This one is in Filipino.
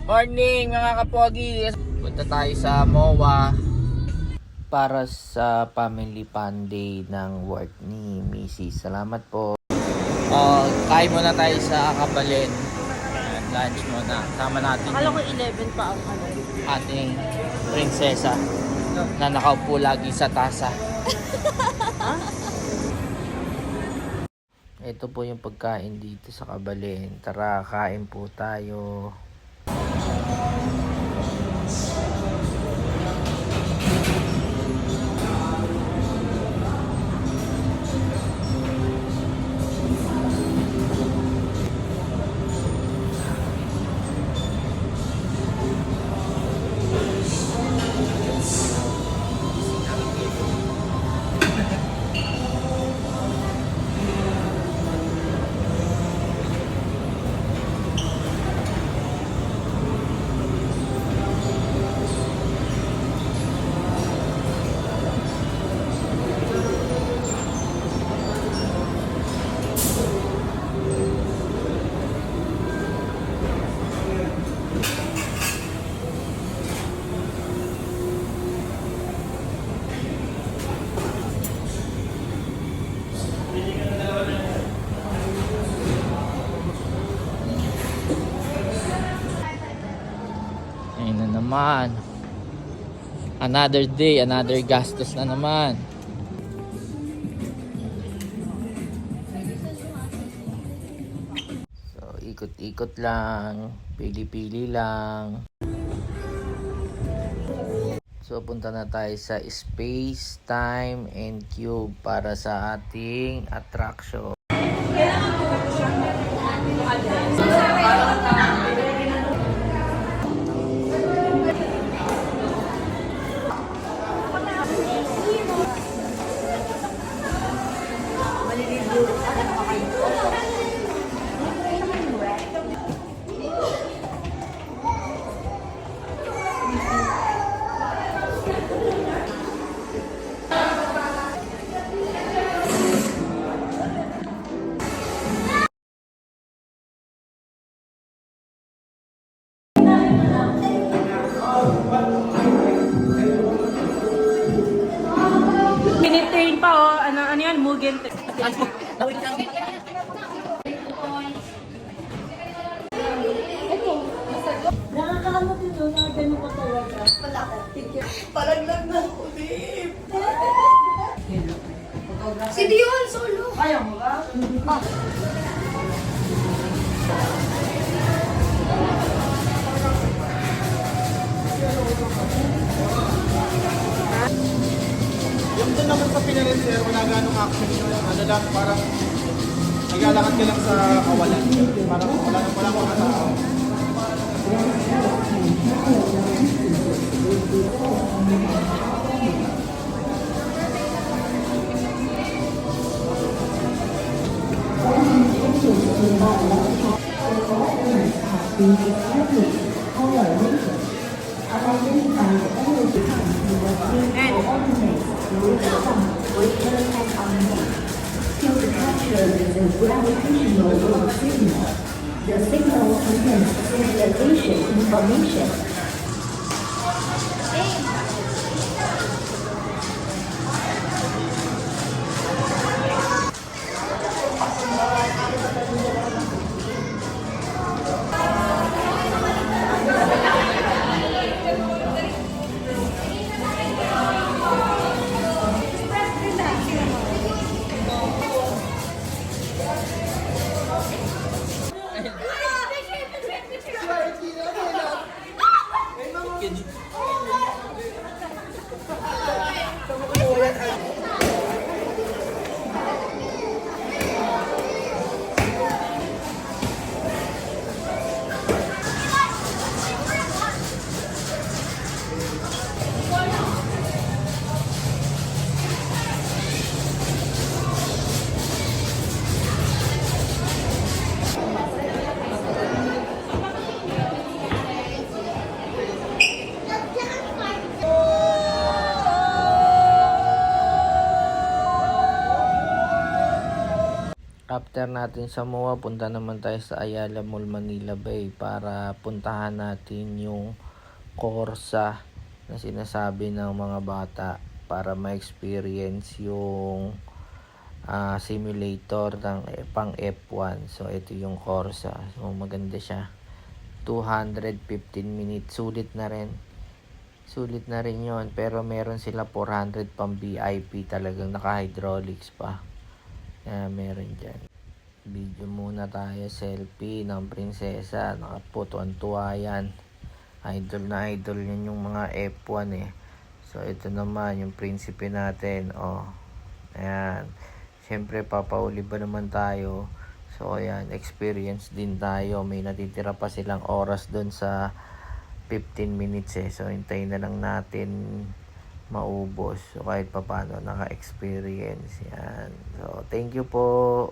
Morning mga kapogi! Punta tayo sa MOA para sa family fun day ng work ni Mrs. Salamat po. Kain muna tayo sa Kabalin. Lunch muna. Sama natin Akala ko yung 11 pa ang ating prinsesa na nakaupo lagi sa tasa. Ito po yung pagkain dito sa Kabalin. Tara, kain po tayo. Ayun na naman. Another day, another gastos na naman. So, ikot-ikot lang. Pili-pili lang. So, punta na tayo sa Space, Time, and Cube para sa ating attraction. Minute train pa oh. Ano yan? Mugen train. Nakakakamot ito na ganun ka talaga. Palaglag na ako, babe. Si Dion, solo. Ayaw mo ba? Yung doon naman sa Pinarin, sir, wala ganong action yun. Ano lang, parang naglalakad ka lang sa kawalan. Parang wala mga tao. The signal contains civilization information. after natin sa MOA, punta naman tayo sa Ayala Mall Manila Bay para puntahan natin yung Corsa na sinasabi ng mga bata para ma-experience yung simulator ng pang F1. So ito yung Corsa. So maganda siya. 215 minutes. Sulit na rin yon, pero meron sila 400 pang VIP, talagang naka-hydraulics pa. Kaya meron dyan. Video muna tayo, selfie ng prinsesa. Nakaputuan-tuwa yan. Idol na idol yan yung mga F1 eh. So ito naman yung prinsipe natin. Ayan. Siyempre papauli ba naman tayo. So ayan, experience din tayo. May natitira pa silang oras doon sa 15 minutes eh. So hintayin na lang natin maubos. So kahit pa paano naka-experience yan. So thank you po.